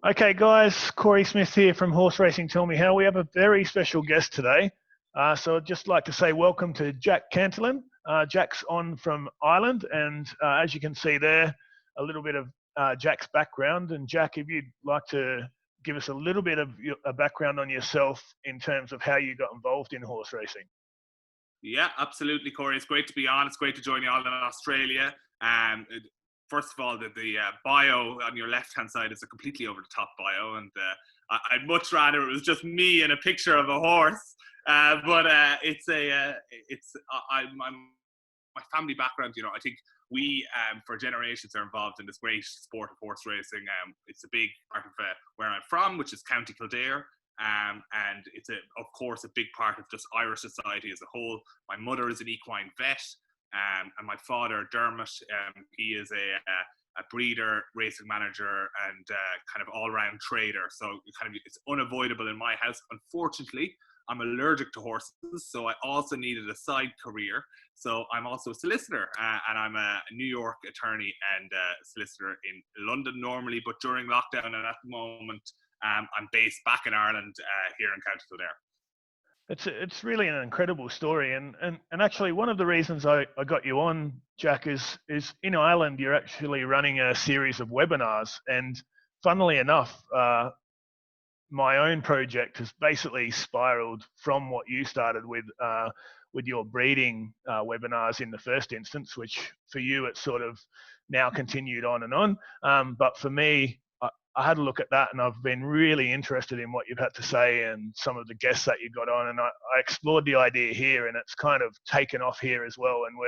Okay, guys, Corey Smith here from Horse Racing Tell Me How. We have a very special guest today. So I'd just like to say welcome to Jack Cantillon. Jack's on from Ireland, and as you can see there, a little bit of Jack's background. And Jack, if you'd like to give us a little bit of a background on yourself in terms of how you got involved in horse racing. Yeah, absolutely, Corey. It's great to be on. It's great to join you all in Australia. First of all, the bio on your left-hand side is a completely over-the-top bio, and I'd much rather it was just me and a picture of a horse. But my family background. I think we for generations are involved in this great sport of horse racing. It's a big part of where I'm from, which is County Kildare. And it's of course a big part of just Irish society as a whole. My mother is an equine vet, and my father Dermot, he is a breeder, racing manager, and kind of all-round trader. So it's unavoidable in my house. Unfortunately, I'm allergic to horses, so I also needed a side career. So I'm also a solicitor, and I'm a New York attorney and solicitor in London normally, but during lockdown and at the moment, I'm based back in Ireland, here in County Kildare. It's really an incredible story, and actually one of the reasons I got you on, Jack, is in Ireland you're actually running a series of webinars, and funnily enough, my own project has basically spiraled from what you started with your breeding webinars in the first instance, which for you it's sort of now continued on and on. But for me, I had a look at that, and I've been really interested in what you've had to say and some of the guests that you got on, and I explored the idea here, and it's kind of taken off here as well. And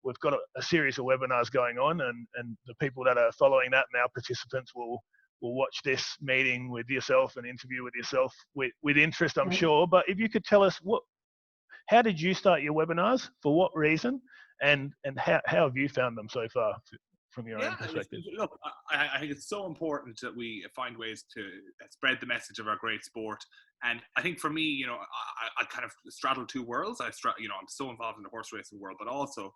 we've got a series of webinars going on, and the people that are following that and our participants will watch this meeting with yourself and interview with yourself with interest, I'm sure. But if you could tell us how did you start your webinars, for what reason, and how have you found them so far from your Yeah, own perspective? look, I think it's so important that we find ways to spread the message of our great sport. And I think for me, I kind of straddle two worlds. I'm so involved in the horse racing world, but also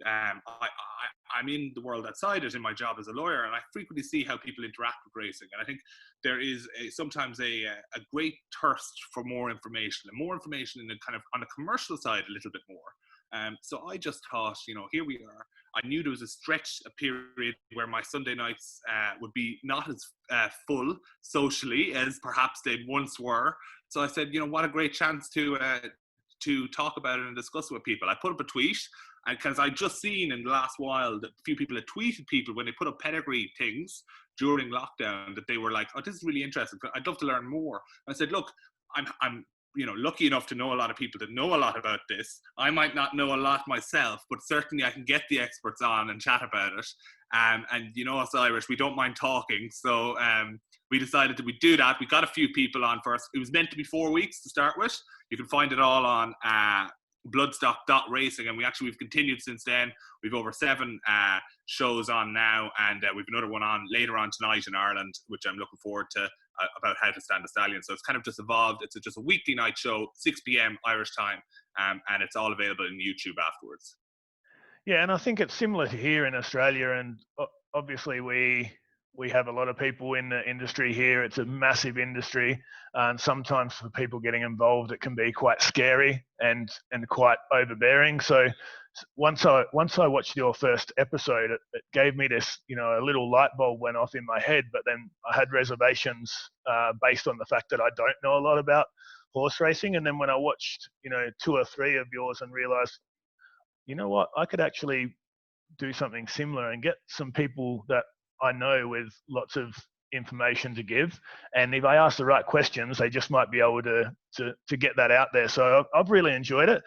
I'm in the world outside it in my job as a lawyer, and I frequently see how people interact with racing. And I think there is sometimes a great thirst for more information, and more information in the kind of on the commercial side a little bit more. So I just thought, here we are. I knew there was a period where my Sunday nights would be not as full socially as perhaps they once were. So I said, what a great chance to talk about it and discuss it with people. I put up a tweet, because I just seen in the last while that a few people had tweeted people when they put up pedigree things during lockdown that they were like, oh, this is really interesting. I'd love to learn more. And I said, look, I'm lucky enough to know a lot of people that know a lot about this. I might not know a lot myself, but certainly I can get the experts on and chat about it. And us Irish, we don't mind talking. So we decided that we'd do that. We got a few people on first. It was meant to be 4 weeks to start with. You can find it all on bloodstock.racing, and we've continued since then. We've over 7 shows on now, and we've another one on later on tonight in Ireland, which I'm looking forward to, about how to stand a stallion. So it's kind of just evolved. It's just a weekly night show, 6 p.m. Irish time, and it's all available in YouTube afterwards. Yeah, and I think it's similar to here in Australia, and obviously we have a lot of people in the industry here. It's a massive industry, and sometimes for people getting involved, it can be quite scary and quite overbearing. So once I watched your first episode, it gave me this, a little light bulb went off in my head. But then I had reservations based on the fact that I don't know a lot about horse racing. And then when I watched, 2 or 3 of yours and realised, you know what, I could actually do something similar and get some people that I know with lots of information to give. And if I ask the right questions, they just might be able to get that out there. So I've really enjoyed it.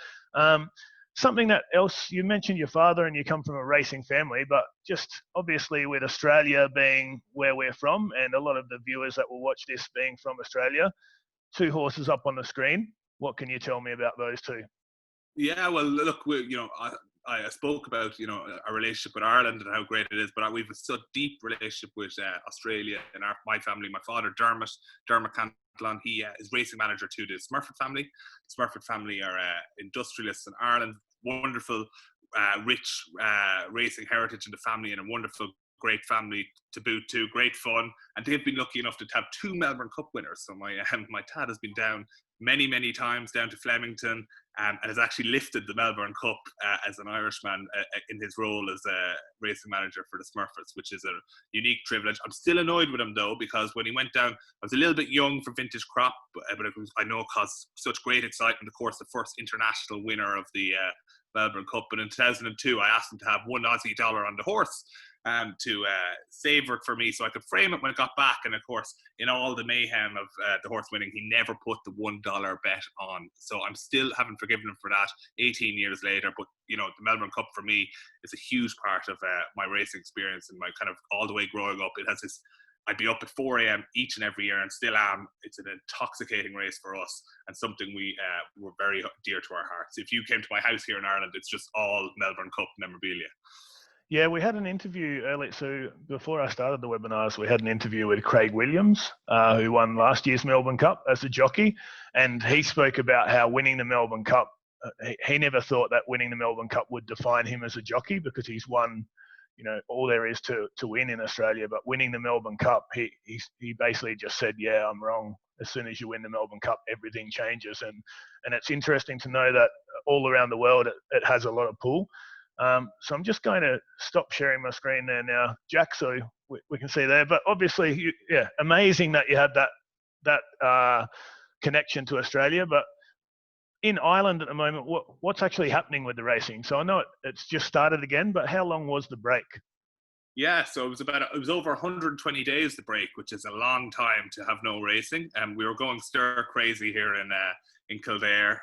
Something that else, you mentioned your father and you come from a racing family, but just obviously with Australia being where we're from and a lot of the viewers that will watch this being from Australia, 2 horses up on the screen. What can you tell me about those 2? Yeah, well, look, I spoke about our relationship with Ireland and how great it is, but we've a so deep relationship with Australia and my family. My father Dermot Cantillon, he is racing manager to the Smurfit family. The Smurfit family are industrialists in Ireland. Wonderful, rich racing heritage in the family, and a wonderful great family to boot too, great fun, and they've been lucky enough to have 2 Melbourne Cup winners. So my dad has been down many times down to Flemington, and has actually lifted the Melbourne Cup as an Irishman in his role as a racing manager for the Smurfers, which is a unique privilege. I'm still annoyed with him though, because when he went down, I was a little bit young for vintage crop, but it was, I know, caused such great excitement. Of course, the first international winner of the Melbourne Cup, but in 2002 I asked him to have $1 on the horse to savour it for me so I could frame it when it got back. And of course, in all the mayhem of the horse winning, he never put the $1 bet on. So I'm still haven't forgiven him for that 18 years later. But you know, the Melbourne Cup for me is a huge part of my racing experience and my kind of all the way growing up. It has this, I'd be up at 4 a.m. each and every year and still am. It's an intoxicating race for us and something we're very dear to our hearts. If you came to my house here in Ireland, it's just all Melbourne Cup memorabilia. Yeah, we had an interview earlier. So before I started the webinars, we had an interview with Craig Williams, who won last year's Melbourne Cup as a jockey. And he spoke about how winning the Melbourne Cup, he never thought that winning the Melbourne Cup would define him as a jockey, because he's won, you know, all there is to win in Australia. But winning the Melbourne Cup, he basically just said, yeah, I'm wrong. As soon as you win the Melbourne Cup, everything changes. And it's interesting to know that all around the world, it has a lot of pull. So I'm just going to stop sharing my screen there now, Jack, so we can see there. But obviously, amazing that you had that connection to Australia. But in Ireland at the moment, what's actually happening with the racing? So I know it's just started again, but how long was the break? Yeah, so it was over 120 days the break, which is a long time to have no racing. And we were going stir crazy here in Kildare,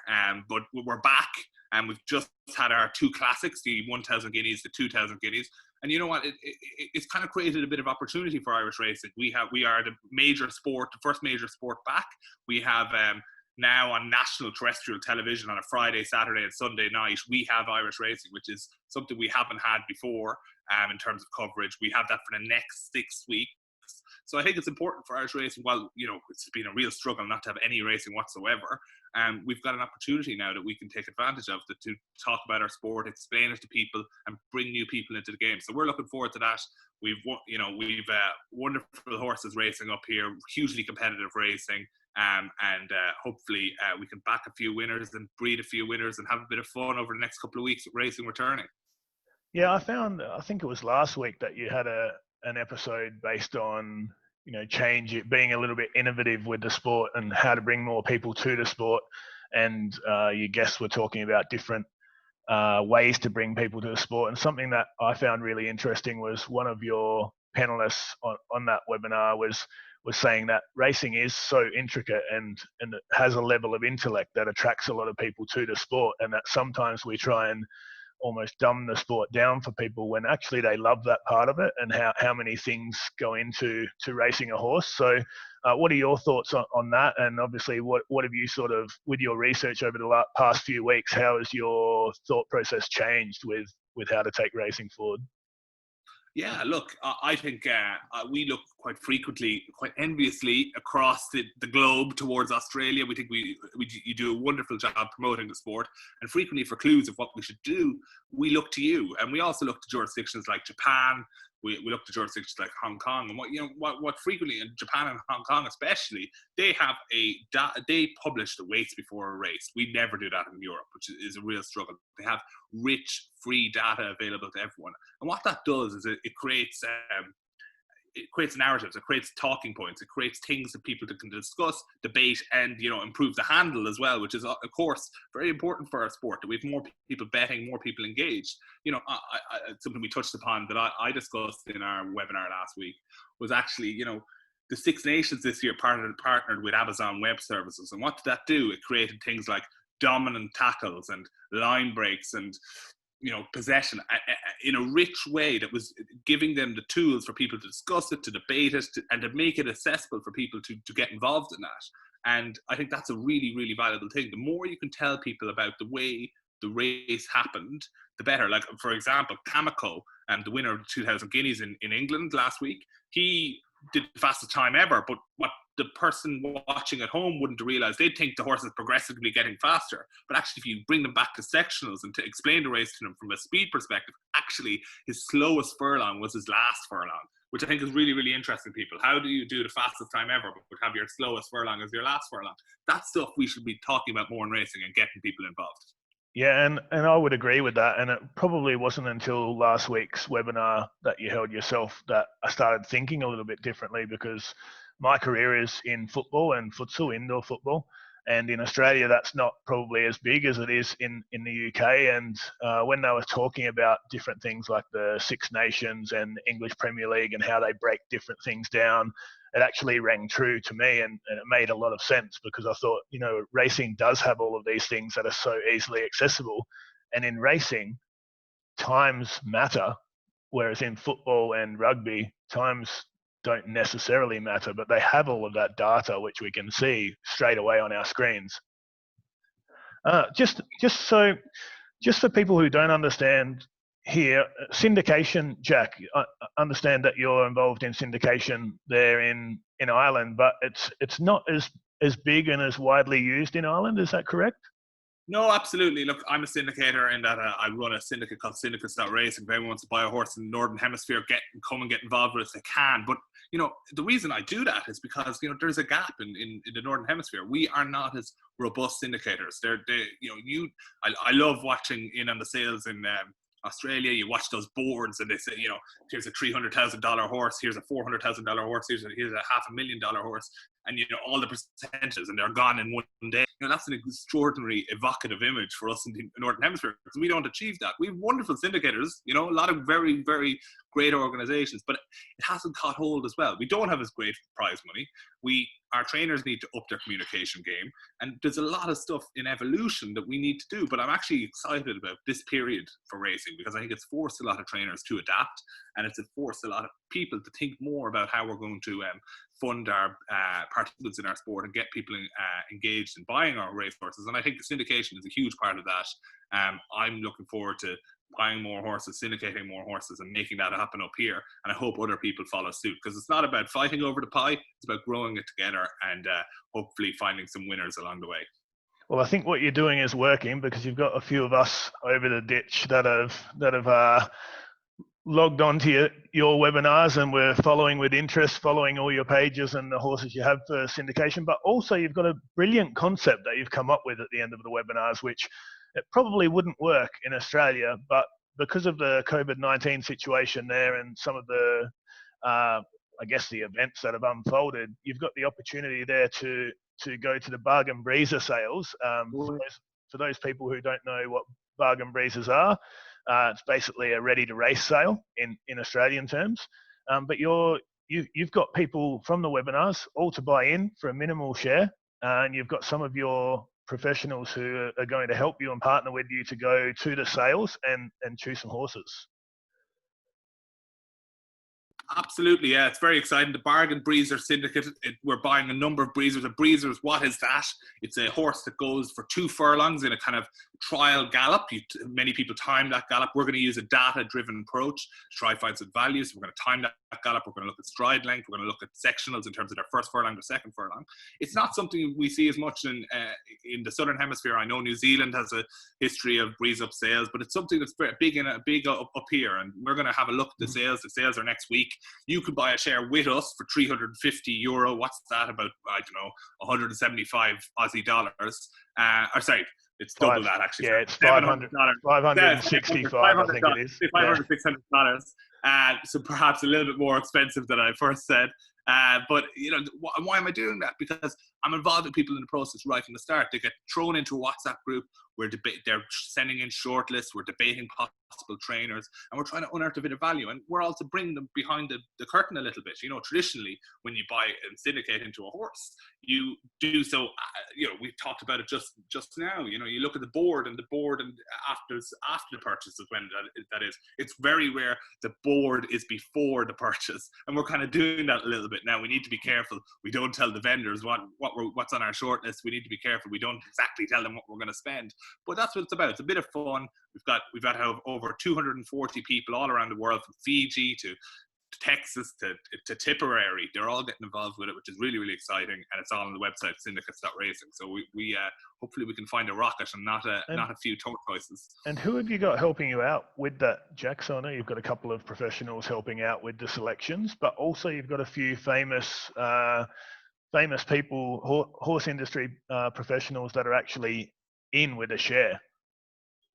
but we're back. And we've just had our 2 classics, the 1,000 guineas, the 2,000 guineas. And you know what? It's kind of created a bit of opportunity for Irish racing. We are the major sport, the first major sport back. We have now on national terrestrial television on a Friday, Saturday and Sunday night, we have Irish racing, which is something we haven't had before in terms of coverage. We have that for the next 6 weeks. So I think it's important for Irish racing. While, you know, it's been a real struggle not to have any racing whatsoever, we've got an opportunity now that we can take advantage of to talk about our sport, explain it to people, and bring new people into the game. So we're looking forward to that. We've wonderful horses racing up here, hugely competitive racing, and hopefully we can back a few winners and breed a few winners and have a bit of fun over the next couple of weeks with racing returning. Yeah, I think it was last week that you had an episode based on, you know, being a little bit innovative with the sport and how to bring more people to the sport. And your guests were talking about different ways to bring people to the sport. And something that I found really interesting was one of your panelists on that webinar was saying that racing is so intricate and it has a level of intellect that attracts a lot of people to the sport, and that sometimes we try and almost dumb the sport down for people when actually they love that part of it, and how many things go into racing a horse. So what are your thoughts on that? And obviously what have you sort of, with your research over the past few weeks, how has your thought process changed with how to take racing forward? Yeah, look, I think we look quite frequently, quite enviously across the globe towards Australia. We think you do a wonderful job promoting the sport, and frequently for clues of what we should do, we look to you. And we also look to jurisdictions like Japan. We look to jurisdictions like Hong Kong, and what frequently in Japan and Hong Kong especially, they have they publish the weights before a race. We never do that in Europe, which is a real struggle. They have rich, free data available to everyone, and what that does is it creates narratives, it creates talking points, it creates things that people can discuss, debate, and improve the handle as well, which is of course very important for our sport, that we have more people betting, more people engaged. Something we touched upon that I discussed in our webinar last week was actually the Six Nations this year partnered with Amazon Web Services, and what did that do? It created things like dominant tackles and line breaks and possession in a rich way that was giving them the tools for people to discuss it, to debate it, and to make it accessible for people to get involved in that. And I think that's a really, really valuable thing. The more you can tell people about the way the race happened, the better. Like, for example, Kamiko, the winner of the 2,000 guineas in England last week, he did the fastest time ever, but what the person watching at home wouldn't realize. They'd think the horse is progressively getting faster. But actually, if you bring them back to sectionals and to explain the race to them from a speed perspective, actually his slowest furlong was his last furlong, which I think is really, really interesting to people. How do you do the fastest time ever but have your slowest furlong as your last furlong? That's stuff we should be talking about more in racing and getting people involved. Yeah, and I would agree with that. And it probably wasn't until last week's webinar that you held yourself that I started thinking a little bit differently, because my career is in football and futsal, indoor football. And in Australia, that's not probably as big as it is in the UK. And when they were talking about different things like the Six Nations and English Premier League and how they break different things down, it actually rang true to me, and it made a lot of sense, because I thought, racing does have all of these things that are so easily accessible. And in racing, times matter, whereas in football and rugby, times don't necessarily matter, but they have all of that data which we can see straight away on our screens. Just for people who don't understand here, syndication, Jack, I understand that you're involved in syndication there in Ireland, but it's not as big and as widely used in Ireland. Is that correct? No, absolutely. Look, I'm a syndicator in that I run a syndicate called Syndicates.Racing. If anyone wants to buy a horse in the Northern Hemisphere, come and get involved with us, they can. But, the reason I do that is because, there's a gap in the Northern Hemisphere. We are not as robust syndicators. I love watching in on the sales in Australia. You watch those boards and they say, here's a $300,000 horse, here's a $400,000 horse, here's a $500,000 horse, and all the percentages, and they're gone in one day. That's an extraordinary evocative image for us in the Northern Hemisphere, because we don't achieve that. We have wonderful syndicators, a lot of very, very great organizations, but it hasn't caught hold as well. We don't have as great prize money. Our trainers need to up their communication game, and there's a lot of stuff in evolution that we need to do. But I'm actually excited about this period for racing, because I think it's forced a lot of trainers to adapt, and it's forced a lot of people to think more about how we're going to fund our participants in our sport and get people engaged in buying our racehorses. And I think the syndication is a huge part of that. I'm looking forward to buying more horses, syndicating more horses, and making that happen up here. And I hope other people follow suit, because it's not about fighting over the pie, it's about growing it together and hopefully finding some winners along the way. Well, I think what you're doing is working, because you've got a few of us over the ditch that have logged onto your webinars, and we're following with interest, following all your pages and the horses you have for syndication. But also you've got a brilliant concept that you've come up with at the end of the webinars, which it probably wouldn't work in Australia, but because of the COVID-19 situation there and some of the, the events that have unfolded, you've got the opportunity there to go to the bargain breezer sales. For those people who don't know what bargain breezers are, it's basically a ready-to-race sale in Australian terms. But you've got people from the webinars all to buy in for a minimal share, and you've got some of your professionals who are going to help you and partner with you to go to the sales and choose some horses. Absolutely, yeah. It's very exciting. The Bargain Breezer Syndicate, we're buying a number of breezers. A breezer is, what is that? It's a horse that goes for 2 furlongs in a kind of trial gallop. Many people time that gallop. We're going to use a data-driven approach to try find some value. So we're going to time that gallop. We're going to look at stride length. We're going to look at sectionals in terms of their first furlong to second furlong. It's not something we see as much in the Southern Hemisphere. I know New Zealand has a history of breeze-up sales, but it's something that's very big up here. And we're going to have a look at the sales. The sales are next week. You could buy a share with us for €350. What's that? About, 175 Aussie dollars. It's double that actually. Yeah, it's $565, I think it is. $500, $600. So perhaps a little bit more expensive than I first said. But why am I doing that? Because I'm involved with people in the process right from the start. They get thrown into a WhatsApp group. They're sending in shortlists. We're debating possible trainers, and we're trying to unearth a bit of value. And we're also bringing them behind the curtain a little bit. Traditionally, when you buy and syndicate into a horse, you do so. We've talked about it just now. You look at the board, and after the purchase is when that is. It's very rare the board is before the purchase, and we're kind of doing that a little bit now. We need to be careful. We don't tell the vendors what's on our shortlist. We need to be careful. We don't exactly tell them what we're going to spend. But that's what it's about. It's a bit of fun. We've got to have over 240 people all around the world, from Fiji to Texas to Tipperary. They're all getting involved with it, which is really, really exciting. And it's all on the website, syndicates.racing. So we hopefully we can find a rocket and not a few tortoises. And who have you got helping you out with that, Jack? So I know you've got a couple of professionals helping out with the selections, but also you've got a few famous people, horse industry professionals that are actually in with a share.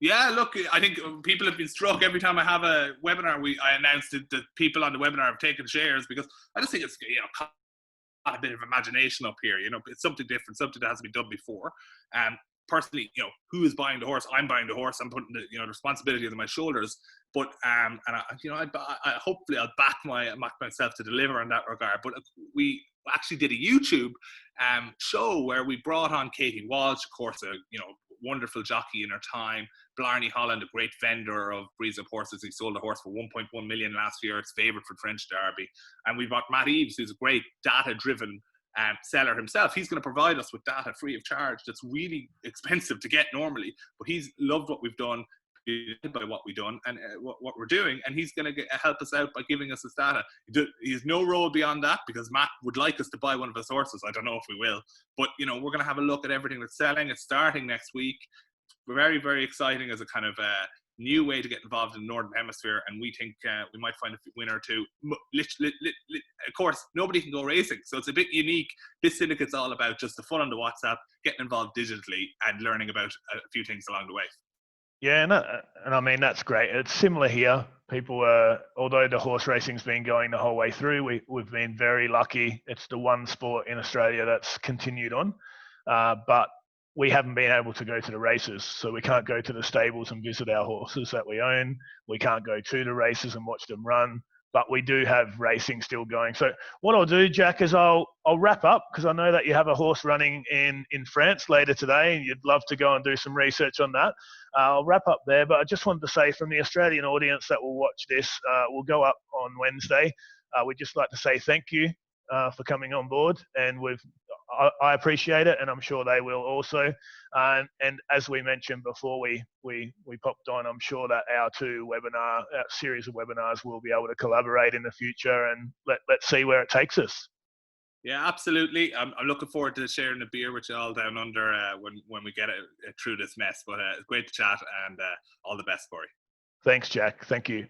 Yeah, look, I think people have been struck every time I have a webinar. I announced that people on the webinar have taken shares, because I just think it's a bit of imagination up here. It's something different, something that hasn't been done before. Personally, who is buying the horse? I'm buying the horse. I'm putting the responsibility on my shoulders. But I hopefully I'll back myself to deliver in that regard. But we actually did a YouTube show where we brought on Katie Walsh, of course, a wonderful jockey in her time. Blarney Holland, a great vendor of breeds of horses. He sold a horse for 1.1 million last year. It's favourite for French Derby. And we brought Matt Eaves, who's a great data-driven seller himself. He's going to provide us with data free of charge. That's really expensive to get normally, but he's loved what we've done, by what we've done and what we're doing, and he's going to help us out by giving us his data. He has no role beyond that, because Matt would like us to buy one of his horses. I don't know if we will, but we're going to have a look at everything that's selling. It's starting next week. Very, very exciting as a kind of new way to get involved in the Northern Hemisphere, and we think we might find a winner or two. Of course, nobody can go racing, so it's a bit unique. This syndicate's all about just the fun on the WhatsApp, getting involved digitally and learning about a few things along the way. Yeah, and I mean, that's great. It's similar here. People although the horse racing's been going the whole way through, we've been very lucky. It's the one sport in Australia that's continued on, but we haven't been able to go to the races. So we can't go to the stables and visit our horses that we own. We can't go to the races and watch them run, but we do have racing still going. So what I'll do, Jack, is I'll wrap up, because I know that you have a horse running in France later today and you'd love to go and do some research on that. I'll wrap up there, but I just wanted to say, from the Australian audience that will watch this, will go up on Wednesday. We'd just like to say thank you for coming on board, and I appreciate it, and I'm sure they will also. And as we mentioned before we popped on, I'm sure that our series of webinars will be able to collaborate in the future, and let's see where it takes us. Yeah, absolutely. I'm looking forward to sharing a beer with you all down under when we get it through this mess. But it's great to chat, and all the best for you. Thanks, Jack. Thank you.